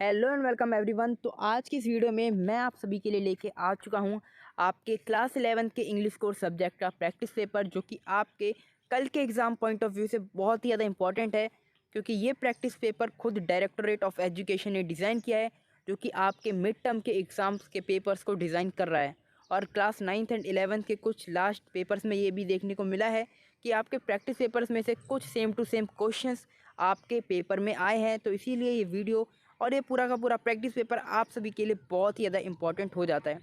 Hello and welcome everyone. तो आज की इस वीडियो में मैं आप सभी के लिए लेके आ चुका हूँ आपके क्लास 11th के इंग्लिश कोर्स सब्जेक्ट का प्रैक्टिस पेपर, जो कि आपके कल के एग्ज़ाम पॉइंट ऑफ व्यू से बहुत ही ज़्यादा इंपॉर्टेंट है, क्योंकि ये प्रैक्टिस पेपर खुद डायरेक्टोरेट ऑफ एजुकेशन ने डिज़ाइन किया है, जो कि आपके मिड टर्म के एग्ज़ाम्स के पेपर्स को डिज़ाइन कर रहा है। और क्लास 9th एंड 11th के कुछ लास्ट पेपर्स में ये भी देखने को मिला है कि आपके प्रैक्टिस पेपर्स में से कुछ सेम टू सेम क्वेश्चंस आपके पेपर में आए हैं। तो इसीलिए ये वीडियो और ये पूरा का पूरा प्रैक्टिस पेपर आप सभी के लिए बहुत ही ज़्यादा इंपॉर्टेंट हो जाता है।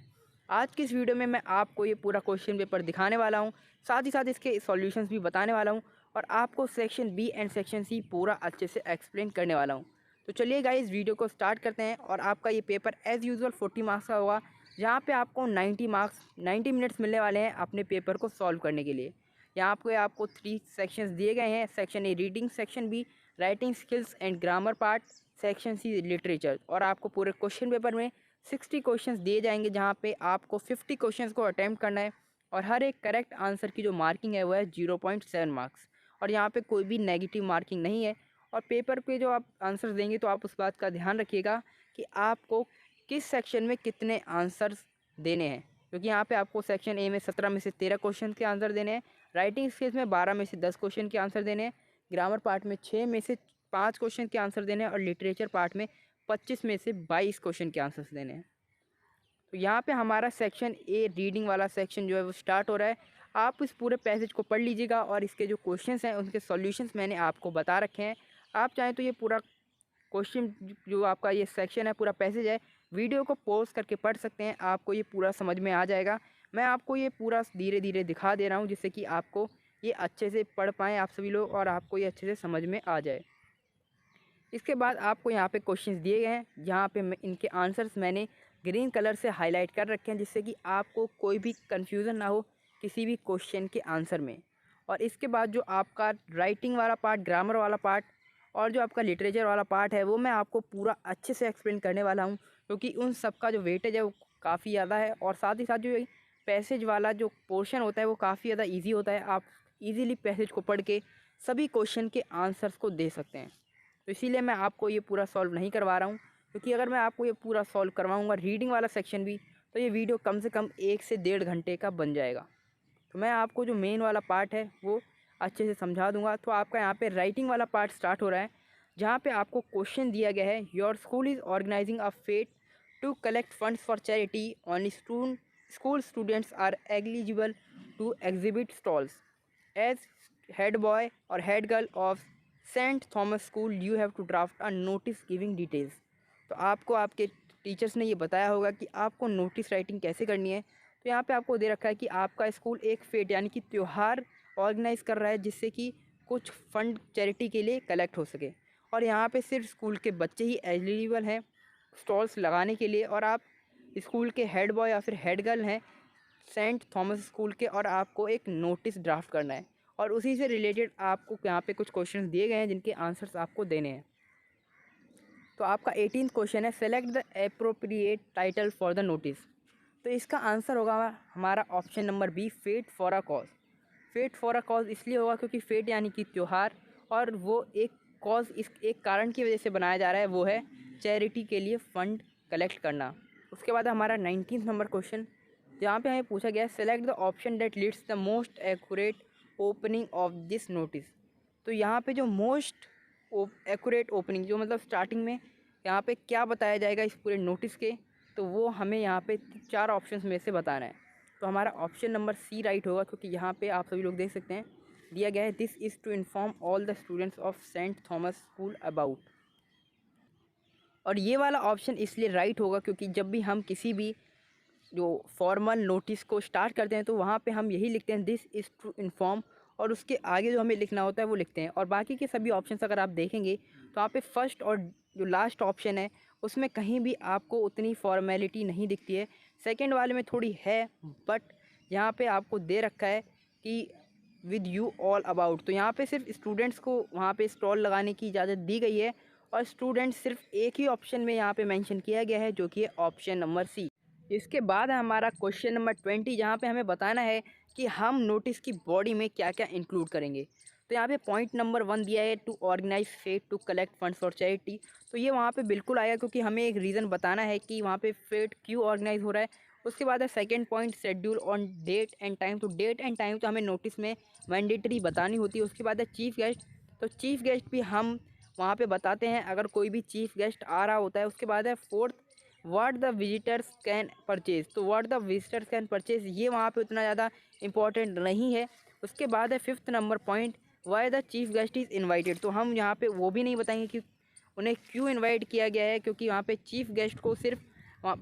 आज की इस वीडियो में मैं आपको ये पूरा क्वेश्चन पेपर दिखाने वाला हूँ, साथ ही साथ इसके सॉल्यूशंस भी बताने वाला हूँ और आपको section B and section C पूरा अच्छे से एक्सप्लेन करने वाला हूँ। तो चलिए गाइस, वीडियो को स्टार्ट करते हैं। और आपका ये पेपर एज़ यूजुअल 40 मार्क्स का होगा, जहाँ पे आपको 90 मार्क्स 90 मिनट्स मिलने वाले हैं अपने पेपर को सॉल्व करने के लिए। यहाँ पे आपको 3 सेक्शंस दिए गए हैं। Section A reading, section B writing skills and grammar part, section C literature. और आपको पूरे क्वेश्चन पेपर में 60 क्वेश्चंस दिए जाएंगे, जहाँ पे आपको 50 क्वेश्चंस को अटैम्प्ट करना है और हर एक करेक्ट आंसर की जो मार्किंग है वो है 0.7 मार्क्स। और यहाँ पे कोई भी नेगेटिव मार्किंग नहीं है। और पेपर पे जो आप आंसर्स देंगे तो आप उस बात का ध्यान रखिएगा कि आपको किस सेक्शन में कितने आंसर्स देने हैं, क्योंकि यहाँ पे आपको सेक्शन ए में 17 में से 13 क्वेश्चन के आंसर देने हैं, राइटिंग स्किल्स में 12 में से 10 क्वेश्चन के आंसर देने हैं, ग्रामर पार्ट में 6 में से 5 क्वेश्चन के आंसर देने हैं और लिटरेचर पार्ट में 25 में से 22 क्वेश्चन के आंसर्स देने हैं। तो यहाँ पे हमारा सेक्शन ए रीडिंग वाला सेक्शन जो है वो स्टार्ट हो रहा है। आप इस पूरे पैसेज को पढ़ लीजिएगा और इसके जो क्वेश्चंस हैं उनके सॉल्यूशंस मैंने आपको बता रखे हैं। आप चाहें तो ये पूरा क्वेश्चन जो आपका ये सेक्शन है, पूरा पैसेज है, वीडियो को पॉज करके पढ़ सकते हैं, आपको ये पूरा समझ में आ जाएगा। मैं आपको ये पूरा धीरे धीरे दिखा दे रहा हूँ, जिससे कि आपको ये अच्छे से पढ़ पाएँ आप सभी लोग और आपको ये अच्छे से समझ में आ जाए। इसके बाद आपको यहाँ पे क्वेश्चंस दिए गए हैं, जहाँ पे इनके आंसर्स मैंने ग्रीन कलर से हाईलाइट कर रखे हैं, जिससे कि आपको कोई भी कन्फ्यूज़न ना हो किसी भी क्वेश्चन के आंसर में। और इसके बाद जो आपका राइटिंग वाला पार्ट, ग्रामर वाला पार्ट और जो आपका लिटरेचर वाला पार्ट है, वो मैं आपको पूरा अच्छे से एक्सप्लेन करने वाला हूँ, क्योंकि उन सब का जो वेटेज है वो काफ़ी ज़्यादा है। और साथ ही साथ जो पैसेज वाला जो पोर्शन होता है वो काफ़ी ज़्यादा ईजी होता है। आप ईज़िली पैसेज को पढ़ के सभी क्वेश्चन के आंसर्स को दे सकते हैं। तो इसीलिए मैं आपको ये पूरा सॉल्व नहीं करवा रहा हूँ, क्योंकि अगर मैं आपको ये पूरा सॉल्व करवाऊँगा रीडिंग वाला सेक्शन भी, तो ये वीडियो कम से कम 1 से 1.5 घंटे का बन जाएगा। तो मैं आपको जो मेन वाला पार्ट है वो अच्छे से समझा दूंगा। तो आपका यहाँ पे राइटिंग वाला पार्ट स्टार्ट हो रहा है, जहाँ पे आपको क्वेश्चन दिया गया है, your school is organising a fete to collect funds for charity, only school students are eligible to exhibit stalls. As head boy और head girl of Saint Thomas school you have to draft a notice giving details. तो आपको आपके teachers ने ये बताया होगा कि आपको नोटिस राइटिंग कैसे करनी है। तो यहाँ पे आपको दे रखा है कि आपका स्कूल एक फेट यानी कि त्यौहार ऑर्गेनाइज़ कर रहा है, जिससे कि कुछ फंड चैरिटी के लिए कलेक्ट हो सके। और यहाँ पे सिर्फ स्कूल के बच्चे ही एलिजिबल हैं स्टॉल्स लगाने के लिए, और आप स्कूल के हेड बॉय या फिर हेड गर्ल हैं सेंट थॉमस स्कूल के, और आपको एक नोटिस ड्राफ्ट करना है। और उसी से रिलेटेड आपको यहाँ पे कुछ क्वेश्चंस दिए गए हैं, जिनके आंसर्स आपको देने हैं। तो आपका 18th क्वेश्चन है, select the appropriate title for the notice. तो इसका आंसर होगा हमारा option number B, fete for a cause. Fete for a cause इसलिए होगा क्योंकि फेट यानी कि त्यौहार, और वो एक कॉज, इस एक कारण की वजह से बनाया जा रहा है, वो है चैरिटी के लिए फ़ंड कलेक्ट करना। उसके बाद हमारा 19th नंबर क्वेश्चन, जहाँ पे हमें पूछा गया है, select the option that leads the most accurate opening of this notice. तो यहाँ पे जो मोस्ट एक्यूरेट ओपनिंग, जो मतलब स्टार्टिंग में यहाँ पे क्या बताया जाएगा इस पूरे नोटिस के, तो वो हमें यहाँ पे 4 ऑप्शंस में से बताना है। तो हमारा ऑप्शन नंबर सी राइट होगा, क्योंकि यहाँ पे आप सभी लोग देख सकते हैं दिया गया है, this is to inform all the students of Saint Thomas School about. और ये वाला ऑप्शन इसलिए राइट होगा क्योंकि जब भी हम किसी भी जो फॉर्मल नोटिस को स्टार्ट करते हैं, तो वहाँ पे हम यही लिखते हैं, दिस इज़ टू इन्फॉर्म, और उसके आगे जो हमें लिखना होता है वो लिखते हैं। और बाकी के सभी ऑप्शंस अगर आप देखेंगे तो यहाँ पे फर्स्ट और जो लास्ट ऑप्शन है उसमें कहीं भी आपको उतनी फॉर्मेलिटी नहीं दिखती है। सेकंड वाले में थोड़ी है, बट यहाँ पे आपको दे रखा है कि विद यू ऑल अबाउट। तो यहाँ पे सिर्फ स्टूडेंट्स को वहाँ पे स्टॉल लगाने की इजाज़त दी गई है, और स्टूडेंट्स सिर्फ एक ही ऑप्शन में यहाँ पे मेंशन किया गया है, जो कि है ऑप्शन नंबर सी। इसके बाद है हमारा क्वेश्चन नंबर 20, जहाँ पे हमें बताना है कि हम नोटिस की बॉडी में क्या क्या इंक्लूड करेंगे। तो यहाँ पे पॉइंट नंबर 1 दिया है to organise fete to collect funds for charity. तो ये वहाँ पे बिल्कुल आएगा क्योंकि हमें एक रीज़न बताना है कि वहाँ पे फेट क्यों ऑर्गेनाइज हो रहा है। उसके बाद है second point schedule on date and time. तो डेट एंड टाइम तो हमें नोटिस में मैंडेटरी बतानी होती है। उसके बाद है चीफ गेस्ट। तो चीफ गेस्ट भी हम वहाँ पे बताते हैं अगर कोई भी चीफ गेस्ट आ रहा होता है। उसके बाद है fourth what the visitors can purchase. तो what the visitors can purchase ये वहाँ पे उतना ज़्यादा इंपॉर्टेंट नहीं है। उसके बाद है fifth number point why the chief guest is invited. तो हम यहाँ पे वो भी नहीं बताएंगे कि उन्हें क्यों इन्वाइट किया गया है, क्योंकि वहाँ पे चीफ गेस्ट को सिर्फ वहाँ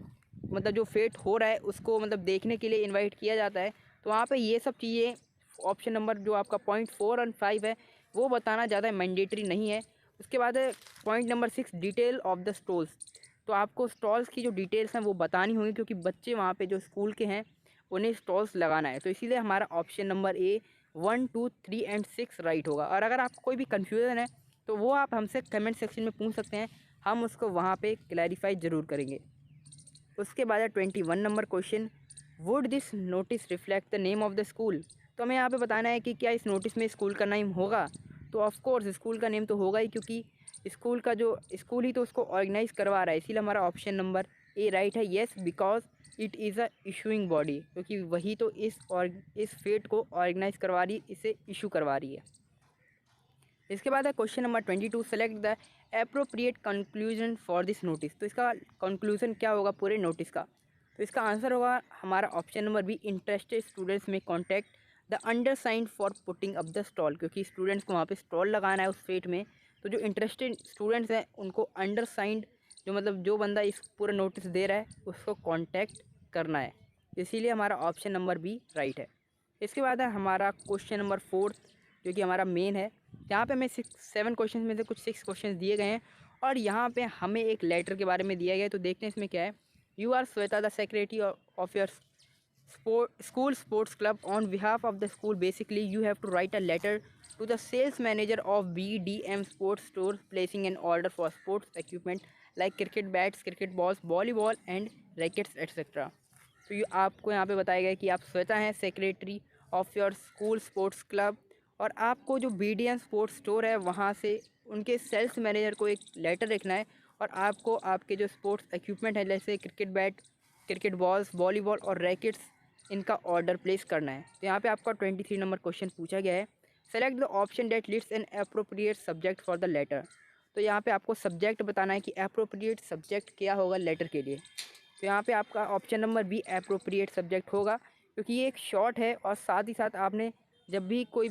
मतलब जो फेट हो रहा है उसको मतलब देखने के लिए इन्वाइट किया जाता है। तो वहाँ पे ये सब चीज़ें ऑप्शन नंबर जो आपका पॉइंट 4 और 5 है वो बताना ज़्यादा मैंडेटरी नहीं है। उसके बाद है point number 6 detail of the stalls. तो आपको स्टॉल्स की जो डिटेल्स हैं वो बतानी होंगी क्योंकि बच्चे वहाँ पे जो स्कूल के हैं उन्हें स्टॉल्स लगाना है। तो इसीलिए हमारा option number A 1, 2, 3 and 6 right होगा। और अगर आपको कोई भी कन्फ्यूज़न है तो वो आप हमसे कमेंट सेक्शन में पूछ सकते हैं, हम उसको वहाँ पे क्लैरिफाई ज़रूर करेंगे। उसके बाद है 21 number question would this notice reflect the name of the school. तो हमें यहाँ पे बताना है कि क्या इस नोटिस में स्कूल का नेम होगा। तो ऑफ कोर्स स्कूल का नेम तो होगा ही क्योंकि स्कूल का जो स्कूल ही तो उसको ऑर्गेनाइज करवा रहा है। इसीलिए हमारा ऑप्शन नंबर ए राइट है। Yes because it is a issuing body, क्योंकि वही तो इस फेट को ऑर्गेनाइज करवा रही, इसे इशू करवा रही है। इसके बाद है question number 22 select the appropriate conclusion for this notice. तो इसका कंक्लूजन क्या होगा पूरे नोटिस का। तो इसका आंसर होगा हमारा option number B interested students में contact the undersigned for putting up the stall. क्योंकि स्टूडेंट्स को वहाँ पे स्टॉल लगाना है उस फेट में, तो जो इंटरेस्टेड स्टूडेंट्स हैं उनको अंडरसाइंड जो मतलब जो बंदा इस पूरा नोटिस दे रहा है उसको कॉन्टैक्ट करना है। इसीलिए हमारा ऑप्शन नंबर बी राइट है। इसके बाद है हमारा क्वेश्चन नंबर 4 जो कि हमारा मेन है। यहाँ पे हमें 7 क्वेश्चन में से कुछ 6 क्वेश्चन दिए गए हैं और यहाँ पे हमें एक लेटर के बारे में दिया गया है। तो देखते हैं इसमें क्या है। You are Shweta the secretary of your school sports club on behalf of the school. Basically you have to write a letter to the sales manager of BDM sports store placing an order for sports equipment like cricket bats, cricket balls, volleyball and rackets etc. तो ये आपको यहाँ पे बताया गया है कि आप श्वेता हैं secretary of your school sports club और आपको जो BDM स्पोर्ट्स स्टोर है वहाँ से उनके सेल्स मैनेजर को एक लेटर लिखना है और आपको आपके जो स्पोर्ट्स इक्विपमेंट है जैसे cricket bat, cricket balls, volleyball और रैकेट्स इनका ऑर्डर प्लेस करना है। तो यहाँ पे आपका 23 नंबर क्वेश्चन पूछा गया है। Select the option that list an appropriate subject for the letter. तो यहाँ पे आपको सब्जेक्ट बताना है कि अप्रोप्रिएट सब्जेक्ट क्या होगा लेटर के लिए। तो यहाँ पे आपका option number be appropriate subject होगा क्योंकि ये एक शॉर्ट है और साथ ही साथ आपने जब भी कोई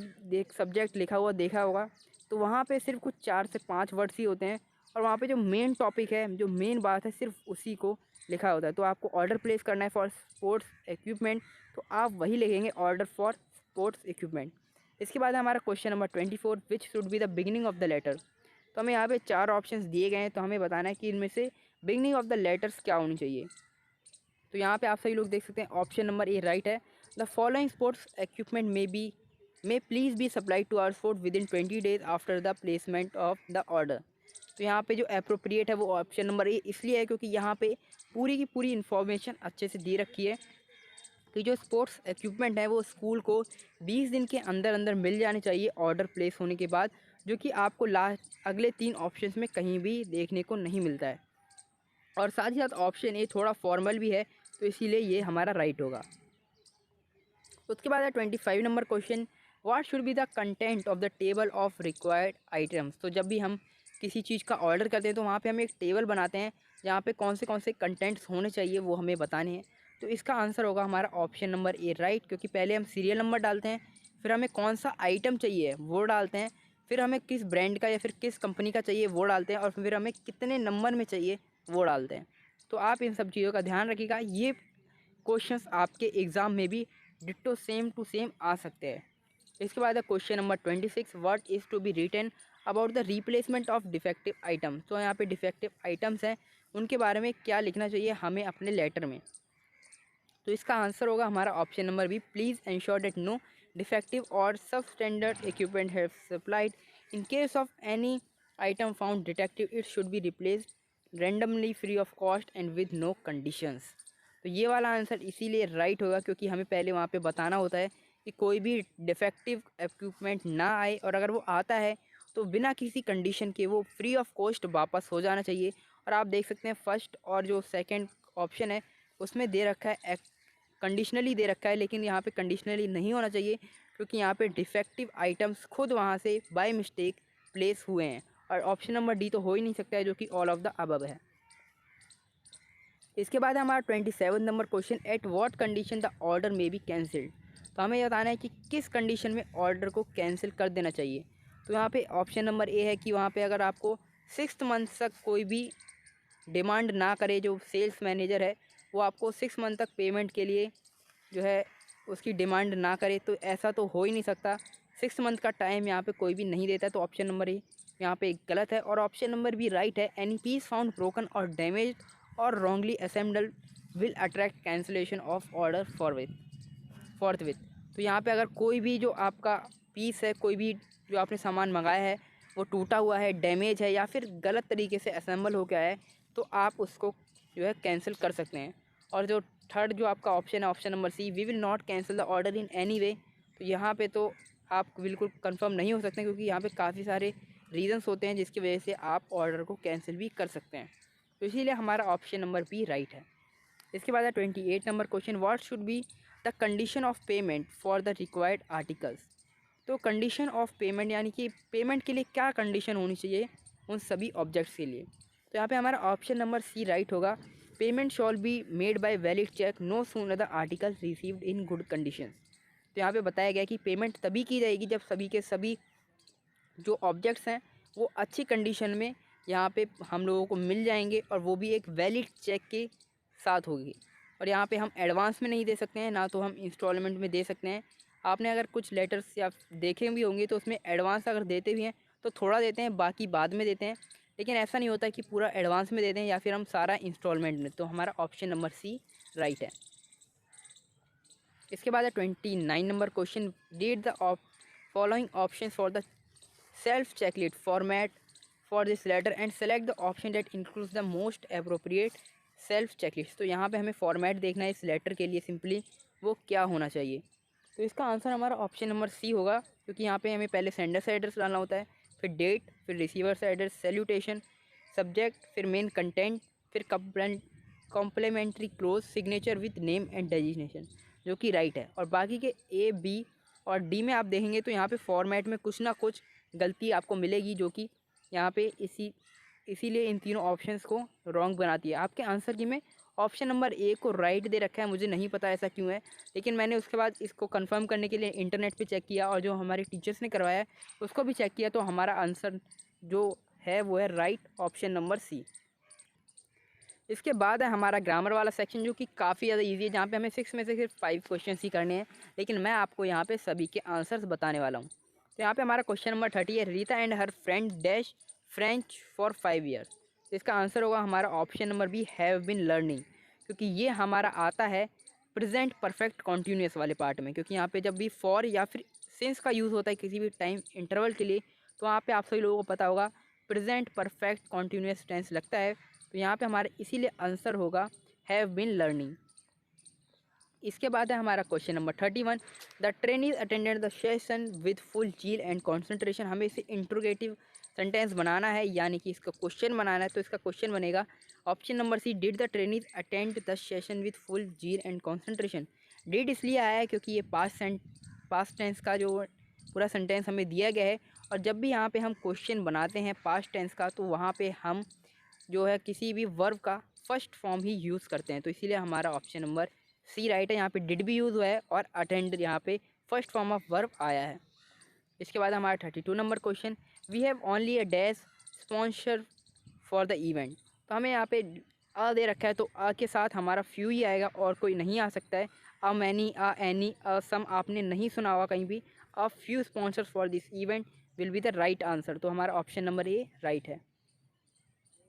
सब्जेक्ट लिखा हुआ देखा होगा तो वहाँ पे सिर्फ कुछ 4 से 5 वर्ड्स ही होते हैं और वहाँ पे जो मेन टॉपिक है, जो मेन बात है, सिर्फ उसी को लिखा होता है। तो आपको ऑर्डर प्लेस करना है फॉर स्पोर्ट्स इक्विपमेंट, तो आप वही लिखेंगे ऑर्डर फॉर स्पोर्ट्स इक्विपमेंट। इसके बाद हमारा question number 24 which should be the beginning of the letter. तो हमें यहाँ पे 4 ऑप्शंस दिए गए हैं, तो हमें बताना है कि इनमें से बिगिनिंग ऑफ द लेटर्स क्या होनी चाहिए। तो यहाँ पे आप सभी लोग देख सकते हैं ऑप्शन नंबर ए राइट है। The following sports equipment may please be supplied to our sport within 20 days after the placement of the order. तो यहाँ पे जो अप्रोप्रिएट है वो ऑप्शन नंबर ए इसलिए है क्योंकि यहाँ पे पूरी की पूरी इन्फॉर्मेशन अच्छे से दे रखी है कि जो स्पोर्ट्स इक्विपमेंट है वो स्कूल को 20 दिन के अंदर अंदर मिल जाने चाहिए ऑर्डर प्लेस होने के बाद, जो कि आपको लास्ट अगले 3 ऑप्शंस में कहीं भी देखने को नहीं मिलता है। और साथ ही साथ ऑप्शन ए थोड़ा फॉर्मल भी है तो इसीलिए ये हमारा राइट होगा। उसके बाद है 25 number question what should be the content of the table of required items. तो जब भी हम किसी चीज़ का ऑर्डर करते हैं तो वहाँ पे हम एक टेबल बनाते हैं जहाँ पे कौन से कंटेंट्स होने चाहिए वो हमें बताने हैं। तो इसका आंसर होगा हमारा ऑप्शन नंबर ए राइट, क्योंकि पहले हम सीरियल नंबर डालते हैं, फिर हमें कौन सा आइटम चाहिए वो डालते हैं, फिर हमें किस ब्रांड का या फिर किस कंपनी का चाहिए वो डालते हैं और फिर हमें कितने नंबर में चाहिए वो डालते हैं। तो आप इन सब चीज़ों का ध्यान रखिएगा, ये क्वेश्चंस आपके एग्ज़ाम में भी डिट्टो सेम टू सेम आ सकते हैं। इसके बाद है question number 26 what is to be written about the replacement of defective item. तो यहाँ पे डिफेक्टिव आइटम्स हैं उनके बारे में क्या लिखना चाहिए हमें अपने लेटर में। तो इसका आंसर होगा हमारा option number B please ensure that no defective or substandard equipment have supplied in case of any item found detective it should be replaced randomly free of cost and with no conditions. तो ये वाला answer इसीलिए right होगा क्योंकि हमें पहले वहाँ पे बताना होता है कि कोई भी डिफेक्टिव इक्विपमेंट ना आए, और अगर वो आता है तो बिना किसी कंडीशन के वो फ्री ऑफ कॉस्ट वापस हो जाना चाहिए। और आप देख सकते हैं फर्स्ट और जो सेकंड ऑप्शन है उसमें दे रखा है कंडीशनली दे रखा है, लेकिन यहाँ पे कंडीशनली नहीं होना चाहिए क्योंकि यहाँ पे डिफेक्टिव आइटम्स खुद वहाँ से बाय मिस्टेक प्लेस हुए हैं। और ऑप्शन नंबर डी तो हो ही नहीं सकता है, जो कि ऑल ऑफ द अबव है। इसके बाद हमारा 27 number question, at what condition the order में बी कैंसिल्ड। तो हमें ये बताना है कि किस कंडीशन में ऑर्डर को कैंसिल कर देना चाहिए। तो यहाँ पे ऑप्शन नंबर ए है कि वहाँ पे अगर आपको 6 मंथ तक कोई भी डिमांड ना करे, जो सेल्स मैनेजर है वो आपको 6 मंथ तक पेमेंट के लिए जो है उसकी डिमांड ना करे, तो ऐसा तो हो ही नहीं सकता। 6 मंथ का टाइम यहाँ पे कोई भी नहीं देता, तो ऑप्शन नंबर ए यहाँ पे गलत है। और ऑप्शन नंबर बी राइट है, एनी पीस फाउंड ब्रोकन और डैमेज और wrongly assembled will attract cancellation of order forthwith. तो यहाँ पे अगर कोई भी जो आपका पीस है, कोई भी जो आपने सामान मंगाया है वो टूटा हुआ है, डैमेज है या फिर गलत तरीके से असेंबल हो गया है, तो आप उसको जो है कैंसिल कर सकते हैं। और जो थर्ड जो आपका ऑप्शन है, option number C, we will not cancel the order in any way, तो यहाँ पे तो आप बिल्कुल कंफर्म नहीं हो सकते क्योंकि यहाँ पे काफ़ी सारे रीजंस होते हैं जिसकी वजह से आप ऑर्डर को कैंसिल भी कर सकते हैं। तो इसीलिए हमारा ऑप्शन नंबर बी राइट है। इसके बाद है 28 number question, what should be the condition of payment for the required articles. तो कंडीशन ऑफ पेमेंट यानी कि पेमेंट के लिए क्या कंडीशन होनी चाहिए उन सभी ऑब्जेक्ट्स के लिए। तो यहाँ पे हमारा ऑप्शन नंबर सी राइट होगा, payment shall be made by valid cheque no sooner the article received in good condition. तो यहाँ पे बताया गया कि पेमेंट तभी की जाएगी जब सभी के सभी जो ऑब्जेक्ट्स हैं वो अच्छी कंडीशन में यहाँ पे हम लोगों को मिल जाएंगे, और वो भी एक वैलिड चेक के साथ होगी। और यहाँ पे हम एडवांस में नहीं दे सकते हैं, ना तो हम इंस्टॉलमेंट में दे सकते हैं। आपने अगर कुछ लेटर्स या देखे भी होंगे तो उसमें एडवांस अगर देते भी हैं तो थोड़ा देते हैं, बाकी बाद में देते हैं, लेकिन ऐसा नहीं होता कि पूरा एडवांस में देते हैं या फिर हम सारा इंस्टॉलमेंट में। तो हमारा ऑप्शन नंबर सी राइट है। इसके बाद है 29 number question, read the following option for the self checklist format for this letter and select the option that includes the most appropriate self checklist. तो यहाँ पे हमें फॉर्मेट देखना है इस लेटर के लिए, सिंपली वो क्या होना चाहिए। तो इसका आंसर हमारा ऑप्शन नंबर सी होगा, क्योंकि यहाँ पे हमें पहले सेंडर से एड्रेस डालना होता है, फिर डेट, फिर रिसीवर से एड्रेस, सैल्यूटेशन, सब्जेक्ट, फिर मेन कंटेंट, फिर complimentary close, signature with name and designation, जो कि राइट है। और बाकी के ए, बी और डी में आप देखेंगे तो यहाँ पे फॉर्मेट में कुछ ना कुछ गलती आपको मिलेगी, जो कि यहाँ पे इसीलिए इन तीनों ऑप्शंस को रॉन्ग बनाती है। आपके आंसर की में ऑप्शन नंबर ए को राइट दे रखा है, मुझे नहीं पता ऐसा क्यों है, लेकिन मैंने उसके बाद इसको कंफर्म करने के लिए इंटरनेट पे चेक किया और जो हमारे टीचर्स ने करवाया है उसको भी चेक किया, तो हमारा आंसर जो है वो है राइट, ऑप्शन नंबर सी। इसके बाद है हमारा ग्रामर वाला सेक्शन, जो कि काफ़ी ज़्यादा इजी है, जहाँ पे हमें 6 में से सिर्फ 5 क्वेश्चन ही करने हैं, लेकिन मैं आपको यहाँ पे सभी के आंसर्स बताने वाला हूँ। तो यहाँ पे हमारा क्वेश्चन नंबर 30 है, Rita and her friend dash French for 5 years. तो इसका आंसर होगा हमारा option number B, have been learning, क्योंकि ये हमारा आता है प्रेजेंट परफेक्ट कॉन्टीन्यूस वाले पार्ट में, क्योंकि यहाँ पे जब भी फॉर या फिर सिंस का यूज़ होता है किसी भी टाइम इंटरवल के लिए, तो वहाँ पे आप सभी लोगों को पता होगा प्रेजेंट परफेक्ट कॉन्टीन्यूस टेंस लगता है। तो यहाँ पे हमारे इसीलिए आंसर होगा हैव बिन लर्निंग। इसके बाद है हमारा question number 31, the trainees attended the session with full zeal and concentration. हमें इसे इंट्रोगेटिव सेंटेंस बनाना है, यानी कि इसका क्वेश्चन बनाना है। तो इसका क्वेश्चन बनेगा option number C, did the trainees attend the session with full zeal and concentration. Did इसलिए आया है क्योंकि ये पास्ट टेंस का जो पूरा सेंटेंस हमें दिया गया है, और जब भी यहाँ पे हम क्वेश्चन बनाते हैं पास्ट टेंस का, तो वहाँ पे हम जो है किसी भी वर्ब का फर्स्ट फॉर्म ही यूज़ करते हैं। तो इसीलिए हमारा ऑप्शन नंबर सी राइट है। यहाँ पे डिड भी यूज़ हुआ है और अटेंड यहाँ पे फर्स्ट फॉर्म ऑफ वर्ब आया है। इसके बाद हमारा 32 number question, we have only a dash sponsor for the event. तो हमें यहाँ पे अ दे रखा है, तो अ के साथ हमारा फ्यू ही आएगा और कोई नहीं आ सकता है। अ मैनी, अ एनी, अ सम आपने नहीं सुना होगा कहीं भी। A few sponsors for this event will be the right answer. तो हमारा ऑप्शन नंबर ए राइट है।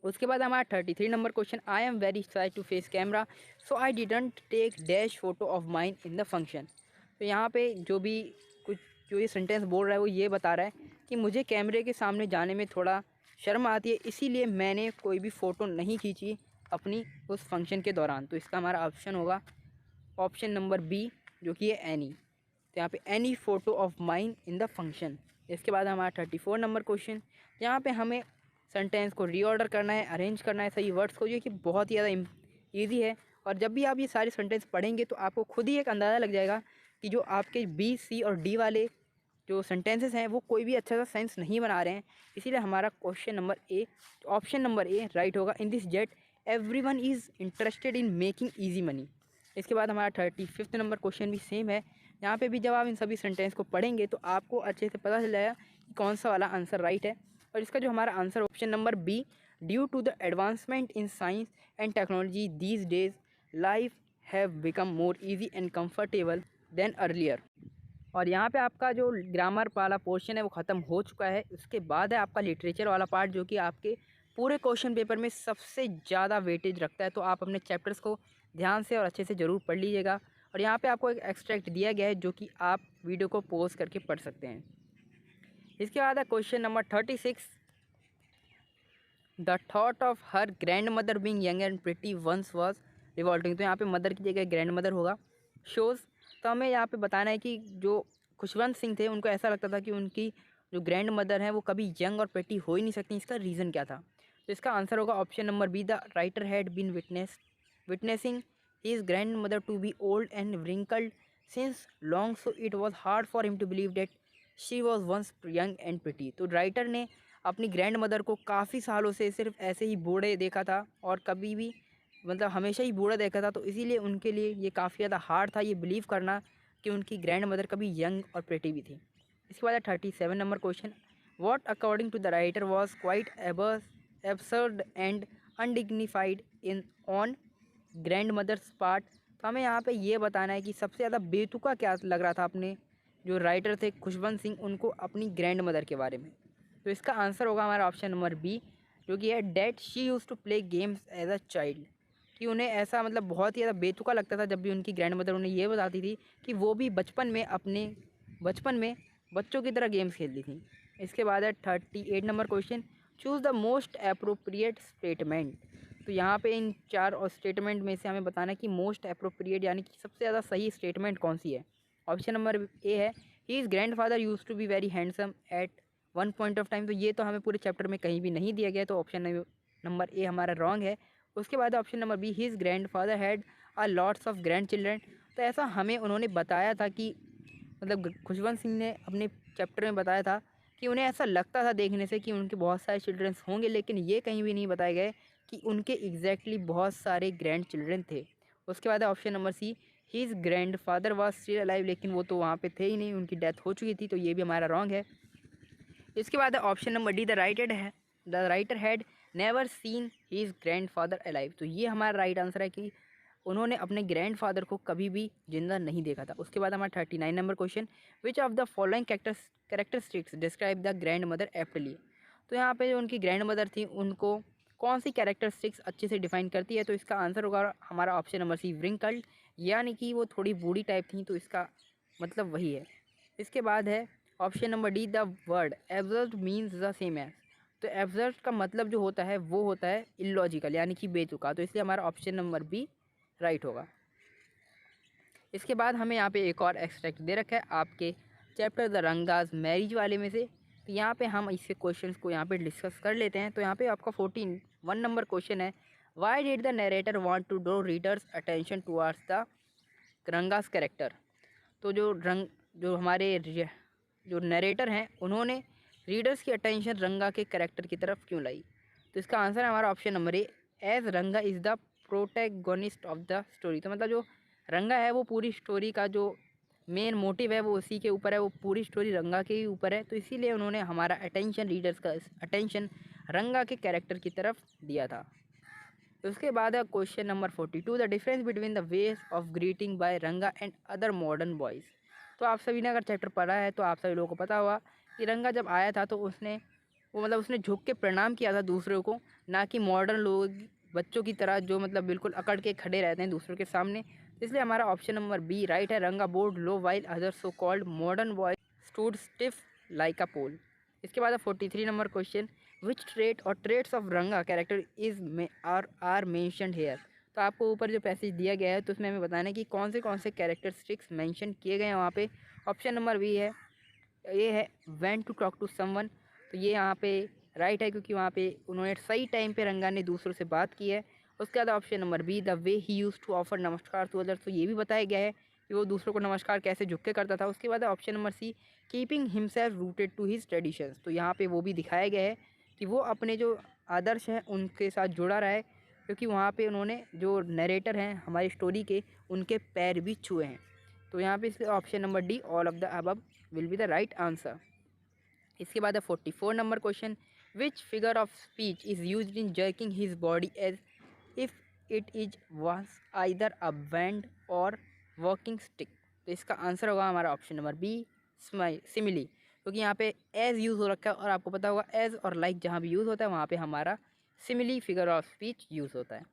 उसके बाद हमारा 33 number question, I am very shy to face camera so I didn't take dash photo of mine in the function. तो यहाँ पे जो भी कुछ जो ये सेंटेंस बोल रहा है वो ये बता रहा है कि मुझे कैमरे के सामने जाने में थोड़ा शर्म आती है, इसीलिए मैंने कोई भी फ़ोटो नहीं खींची अपनी उस फंक्शन के दौरान। तो इसका हमारा ऑप्शन होगा ऑप्शन नंबर बी, जो कि है एनी। तो यहाँ पे any photo of mine in the function. इसके बाद हमारा 34 नंबर क्वेश्चन, जहाँ पे हमें सेंटेंस को रीऑर्डर करना है, अरेंज करना है सही वर्ड्स को, जो कि बहुत ही ज़्यादा ईजी है। और जब भी आप ये सारे सेंटेंस पढ़ेंगे तो आपको खुद ही एक अंदाज़ा लग जाएगा कि जो आपके बी, सी और डी वाले जो सेंटेंसेस हैं वो कोई भी अच्छा सा सेंस नहीं बना रहे हैं। इसीलिए हमारा question number A, option number A right होगा। In this jet everyone is interested in making easy money. इसके बाद हमारा 35 नंबर क्वेश्चन भी सेम है। यहाँ पे भी जब आप इन सभी सेंटेंस को पढ़ेंगे तो आपको अच्छे से पता चल जाएगा कि कौन सा वाला आंसर राइट है। और इसका जो हमारा answer option number B, due to the advancement in science and technology these days life have become more easy and comfortable than earlier. और यहाँ पे आपका जो ग्रामर वाला पोर्शन है वो ख़त्म हो चुका है। उसके बाद है आपका लिटरेचर वाला पार्ट, जो कि आपके पूरे क्वेश्चन पेपर में सबसे ज़्यादा वेटेज रखता है। तो आप अपने चैप्टर्स को ध्यान से और अच्छे से ज़रूर पढ़ लीजिएगा। और यहाँ पे आपको एक एक्सट्रैक्ट दिया गया है जो कि आप वीडियो को पॉज करके पढ़ सकते हैं। इसके बाद है question number 36, the thought of her grandmother being young and pretty once was revolting. तो यहाँ पे मदर की जगह ग्रैंड मदर होगा। शोज़, तो हमें यहाँ पे बताना है कि जो खुशवंत सिंह थे उनको ऐसा लगता था कि उनकी जो ग्रैंड मदर है वो कभी यंग और प्रिटी हो ही नहीं सकती। इसका रीज़न क्या था? तो इसका आंसर होगा option number B, the writer had been witnessing his grandmother to be old and wrinkled since long, so it was hard for him to believe that she was once young and pretty। तो writer ने अपनी grand mother को काफ़ी सालों से सिर्फ ऐसे ही बूढ़े देखा था और कभी भी मतलब हमेशा ही बूढ़ा देखा था। तो इसीलिए उनके लिए ये काफ़ी ज़्यादा हार्ड था ये बिलीव करना कि उनकी ग्रैंड मदर कभी यंग और प्रेटी भी थी। इसके बाद 37 number question, what according to the writer was quite absurd and undignified in on grandmother's part. तो हमें यहाँ पे ये बताना है कि सबसे ज़्यादा बेतुका क्या लग रहा था अपने जो राइटर थे खुशवंत सिंह उनको अपनी ग्रैंड मदर के बारे में। तो इसका आंसर होगा हमारा ऑप्शन नंबर बी, जो कि है that she used to play games as a child. कि उन्हें ऐसा मतलब बहुत ही ज़्यादा बेतुका लगता था जब भी उनकी ग्रैंड मदर उन्हें ये बताती थी कि वो भी बचपन में बच्चों की तरह गेम्स खेलती थी। इसके बाद है 38 number question, choose the most appropriate statement. तो यहाँ पे इन चार और स्टेटमेंट में से हमें बताना है कि मोस्ट अप्रोप्रिएट यानी कि सबसे ज़्यादा सही स्टेटमेंट कौन सी है। ऑप्शन नंबर ए है, his grandfather used to be very handsome at one point of time. तो ये तो हमें पूरे चैप्टर में कहीं भी नहीं दिया गया, तो ऑप्शन नंबर ए हमारा रॉन्ग है। उसके बाद option number B, his grandfather had a lots of grandchildren. तो ऐसा हमें उन्होंने बताया था कि मतलब खुशवंत सिंह ने अपने चैप्टर में बताया था कि उन्हें ऐसा लगता था देखने से कि उनके बहुत सारे चिल्ड्रंस होंगे, लेकिन ये कहीं भी नहीं बताए गए कि उनके एग्जैक्टली बहुत सारे ग्रैंड चिल्ड्रन थे। उसके बाद option number C, his grandfather was still alive, लेकिन वो तो वहाँ पे थे ही नहीं, उनकी डेथ हो चुकी थी। तो ये भी हमारा रॉन्ग है। इसके बाद option number D, the writer had never seen his grandfather alive. तो ये हमारा राइट आंसर है कि उन्होंने अपने ग्रैंड फादर को कभी भी जिंदा नहीं देखा था। उसके बाद हमारा 39 number question, which of the following characteristics describe the grand mother aptly. तो यहाँ पे जो उनकी ग्रैंड मदर थी उनको कौन सी कैरेक्टरिस्टिक्स अच्छे से डिफाइन करती है। तो इसका आंसर होगा हमारा ऑप्शन नंबर सी, व्रिंकल्ड, यानी कि वो थोड़ी बूढ़ी टाइप थी। तो इसका मतलब वही है। इसके बाद है option number D, the word absurd means the same as. तो एब्सर्ड का मतलब जो होता है वो होता है इलॉजिकल, यानी कि बेतुका। तो इसलिए हमारा ऑप्शन नंबर बी राइट होगा। इसके बाद हमें यहाँ पे एक और एक्सट्रैक्ट दे रखा है आपके चैप्टर द रंगाज मैरिज वाले में से। तो यहाँ पे हम इसके क्वेश्चंस को यहाँ पे डिस्कस कर लेते हैं। तो यहाँ पे आपका 41 नंबर क्वेश्चन है, why did the narrator want to draw readers attention towards the Ranga's character. तो जो हमारे जो नरेटर हैं उन्होंने रीडर्स की अटेंशन रंगा के कैरेक्टर की तरफ क्यों लाई। तो इसका आंसर है हमारा ऑप्शन नंबर ए, एज रंगा is the protagonist of the story. तो मतलब जो रंगा है वो पूरी स्टोरी का जो मेन मोटिव है वो उसी के ऊपर है, वो पूरी स्टोरी रंगा के ही ऊपर है। तो इसीलिए उन्होंने हमारा अटेंशन, रीडर्स का अटेंशन रंगा के कैरेक्टर की तरफ दिया था। तो उसके बाद है question number 42, the difference between the ways of greeting by Ranga and other modern boys. तो आप सभी ने अगर चैप्टर पढ़ा है तो आप सभी लोगों को पता होगा कि रंगा जब आया था तो उसने झुक के प्रणाम किया था दूसरों को, ना कि मॉडर्न लोग बच्चों की तरह जो मतलब बिल्कुल अकड़ के खड़े रहते हैं दूसरों के सामने। इसलिए हमारा ऑप्शन नंबर बी राइट है, Ranga bowed low while other so called modern boy stood stiff like a pole. इसके बाद 43 नंबर क्वेश्चन, विच ट्रेट और traits of Ranga character is are mentioned here. तो आपको ऊपर जो पैसेज दिया गया है तो उसमें हमें बताना है कि कौन से कैरेक्टरिस्टिक्स मेंशन किए गए हैं वहाँ पे। ऑप्शन नंबर बी है, ये है when to talk to someone. तो ये यहाँ पे राइट है क्योंकि वहाँ पे उन्होंने सही टाइम पे रंगा ने दूसरों से बात की है। उसके बाद option number B, the way he used to offer namaskar to others. तो ये भी बताया गया है कि वो दूसरों को नमस्कार कैसे झुक के करता था। उसके बाद option number C, keeping himself rooted to his traditions. तो यहाँ पे वो भी दिखाया गया है कि वो अपने जो आदर्श हैं उनके साथ जुड़ा रहा है, क्योंकि वहाँ पे उन्होंने जो नरेटर हैं हमारी स्टोरी के, उनके पैर भी छुए हैं। तो यहाँ पे इसलिए option number D, all of the above will be the right answer. इसके बाद है 44 number question, which figure of speech is used in jerking his body as if it is was either a band और walking stick. तो इसका answer होगा हमारा option number B, simile, क्योंकि यहाँ पे एज यूज़ हो रखा है और आपको पता होगा एज और लाइक जहाँ भी यूज़ होता है वहाँ पे हमारा simile figure of speech use होता है।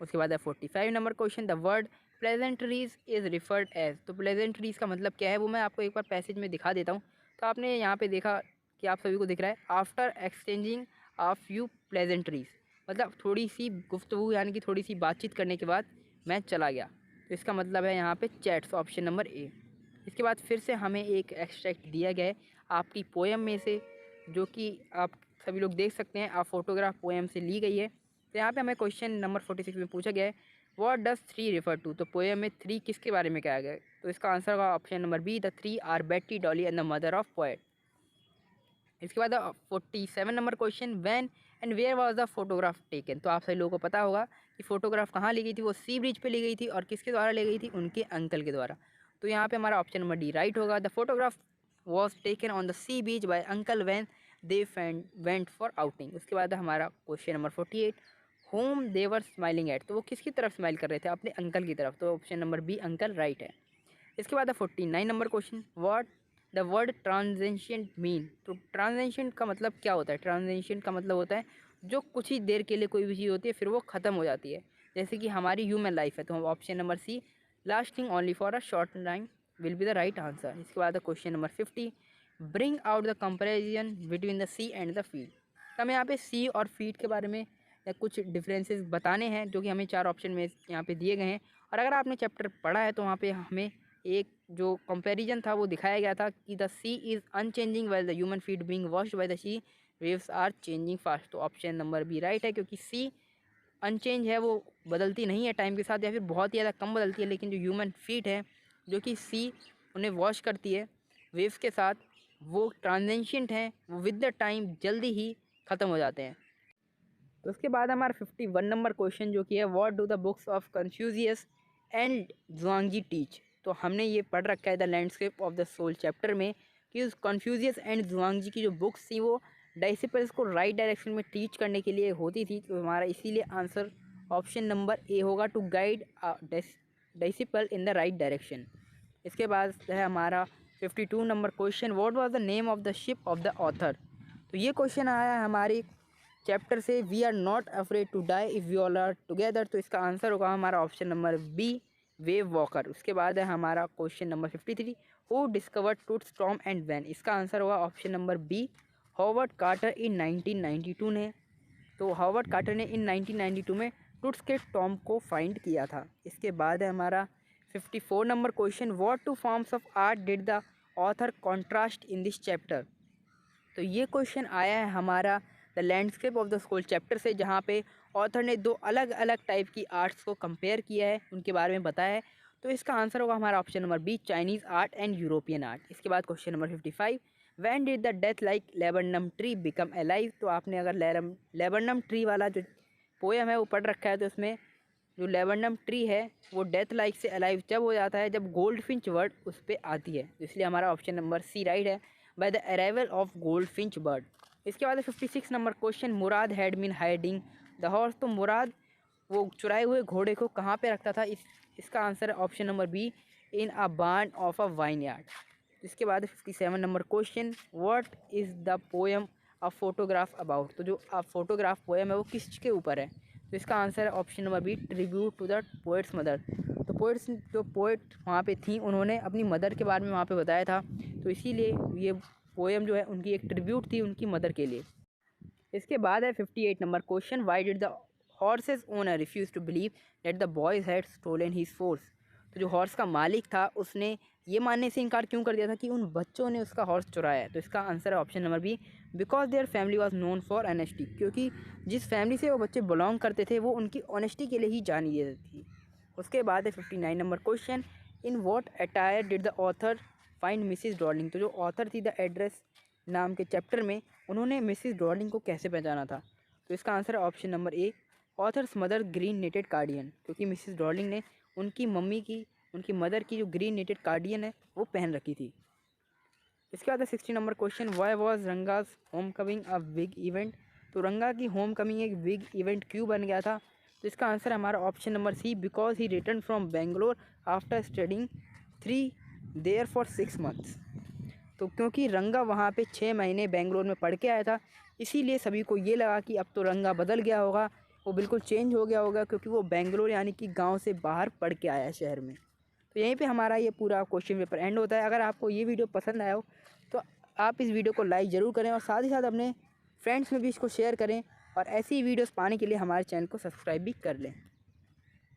उसके बाद है 45 number question, the word pleasantries is referred as. तो प्लेजेंट्रीज का मतलब क्या है वो मैं आपको एक बार पैसेज में दिखा देता हूँ। तो आपने यहाँ पे देखा कि आप सभी को दिख रहा है, after exchanging of few pleasantries, मतलब थोड़ी सी गुफ्तगू यानी कि थोड़ी सी बातचीत करने के बाद मैं चला गया। तो इसका मतलब है यहाँ पे चैट्स, ऑप्शन नंबर ए। इसके बाद फिर से हमें एक एक्सट्रैक्ट दिया गया है आपकी पोएम में से, जो कि आप सभी लोग देख सकते हैं, आप फोटोग्राफ पोएम से ली गई है। तो यहाँ पे हमें क्वेश्चन नंबर 46 में पूछा गया है, व्हाट डज 3 रेफर टू। तो पोएम में 3 किसके बारे में कहा गया है। तो इसका आंसर होगा option number B, the 3 are Betty, Dolly and the mother of poet. इसके बाद 47 number question, when and where was the photograph taken. तो आप सभी लोगों को पता होगा कि फ़ोटोग्राफ कहाँ ली गई थी, वो सी ब्रिज पे ली गई थी और किसके द्वारा ली गई थी, उनके अंकल के द्वारा। तो यहाँ पे हमारा ऑप्शन नंबर डी राइट होगा, the photograph was taken on the sea beach by uncle when they went for outing. उसके बाद हमारा question number 48, whom they were smiling at. तो वो किसकी तरफ स्माइल कर रहे थे, अपने अंकल की तरफ। तो option number B uncle right है। इसके बाद 49 number question, what the word transient mean. तो ट्रांजेंशियंट का मतलब क्या होता है। ट्रांजेंशियंट का मतलब होता है जो कुछ ही देर के लिए कोई भी चीज़ होती है फिर वो ख़त्म हो जाती है, जैसे कि हमारी ह्यूमन लाइफ है। तो हम option number C, lasting only for a short time will be the right answer. इसके बाद question number 50, bring out the comparison between the sea and the field. तो हमें यहाँ पे सी और फील्ड के बारे में या कुछ डिफरेंसेस बताने हैं, जो कि हमें 4 ऑप्शन में यहाँ पे दिए गए हैं। और अगर आपने चैप्टर पढ़ा है तो वहाँ पे हमें एक जो कंपैरिजन था वो दिखाया गया था कि the sea is unchanging while the human feed being washed by the sea waves are changing fast. तो ऑप्शन नंबर बी राइट है, क्योंकि सी अनचेंज है, वो बदलती नहीं है टाइम के साथ या फिर बहुत ही ज़्यादा कम बदलती है, लेकिन जो ह्यूमन फीट है जो कि सी उन्हें वॉश करती है वेव्स के साथ, वो ट्रांजेंशियंट हैं, वो विद द टाइम जल्दी ही ख़त्म हो जाते हैं। तो उसके बाद हमारा 51 नंबर क्वेश्चन जो कि है, what do the books of Confucius and Zhuangzi teach. तो हमने ये पढ़ रखा है the landscape of the soul chapter में कि उस कन्फ्यूजियस एंड जुआंगी की जो बुक्स थी वो डाइसिपल्स को राइट डायरेक्शन में टीच करने के लिए होती थी। तो हमारा इसीलिए आंसर ऑप्शन नंबर ए होगा, to guide disciple in the right direction. इसके बाद है हमारा 52 number question, what was the name of the ship of the author. तो ये क्वेश्चन आया है हमारी चैप्टर से, we are not afraid to die if we all are together. तो इसका आंसर होगा हमारा option number B, wave walker. उसके बाद है हमारा question number 53, who discovered Tut's tomb and van. इसका आंसर होगा option number B, Howard Carter in 1992 ने। तो हॉवर्ड कार्टर ने इन 1992 में टूट्स के टॉम को फाइंड किया था। इसके बाद है हमारा 54 number question, what two forms of art did the author contrast in this chapter. तो ये क्वेश्चन आया है हमारा the landscape of the school chapter से, जहाँ पे ऑथर ने 2 अलग अलग टाइप की आर्ट्स को कंपेयर किया है, उनके बारे में बताया है। तो इसका आंसर होगा हमारा option number B, Chinese art and European art. इसके बाद question number 55, when did the death like laburnum tree become alive. तो आपने अगर लेबनम ट्री वाला जो पोएम है वो पढ़ रखा है, तो उसमें जो लेबनम ट्री है वो डेथ लाइक से अलाइव जब हो जाता है जब गोल्ड फिंच बर्ड उस पर आती है। तो इसलिए हमारा ऑप्शन नंबर सी राइट है, by the arrival of goldfinch bird. इसके बाद 56 number question, Murad had been hiding the horse. तो मुराद वो चुराए हुए घोड़े को कहाँ पे रखता था। इसका आंसर है option number B, in a barn of a vineyard. इसके बाद 57 number question, what is the poem a photograph about. तो जो फोटोग्राफ पोएम है वो किसके ऊपर है। तो इसका आंसर है option number B, tribute to the poet's mother. तो पोएट्स जो पोएट वहाँ पे थी उन्होंने अपनी मदर के बारे में वहाँ पे बताया था, तो इसीलिए ये पोएम जो है उनकी एक ट्रिब्यूट थी उनकी मदर के लिए। इसके बाद है 58 number question, why did the horse's owner refuse to believe that the boys had stolen his horse. तो जो हॉर्स का मालिक था उसने ये मानने से इनकार क्यों कर दिया था कि उन बच्चों ने उसका हॉर्स चुराया है। तो इसका आंसर है option number B, because their family was known for honesty. क्योंकि जिस फैमिली से वो बच्चे बिलोंग करते थे वो उनकी ऑनेस्टी के लिए ही जानी जाती थी। उसके बाद है 59 number question, in what attire did the author find Mrs Darling. तो जो ऑथर थी द एड्रेस नाम के चैप्टर में उन्होंने मिसिज डॉर्लिंग को कैसे पहचाना था। तो इसका आंसर है option number A, author's mother green netted guardian. क्योंकि मिसिज डॉर्लिंग ने उनकी मदर की जो ग्रीन नेटेड कार्डियन है वो पहन रखी थी। इसके बाद है 60 number question, why was Ranga's homecoming a big event. तो रंगा की होम कमिंग एक बिग इवेंट क्यों बन गया था। तो इसका आंसर है हमारा option number C, because he return from Bangalore after studying 3 there for 6 months. तो क्योंकि रंगा वहाँ पे 6 महीने बेंगलोर में पढ़ के आया था, इसीलिए सभी को ये लगा कि अब तो रंगा बदल गया होगा, वो बिल्कुल चेंज हो गया होगा क्योंकि वो बेंगलोर यानी कि गांव से बाहर पढ़ के आया है शहर में। तो यहीं पे हमारा ये पूरा क्वेश्चन पेपर एंड होता है। अगर आपको ये वीडियो पसंद आया हो तो आप इस वीडियो को लाइक ज़रूर करें और साथ ही साथ अपने फ्रेंड्स में भी इसको शेयर करें और ऐसी वीडियोस पाने के लिए हमारे चैनल को सब्सक्राइब भी कर लें।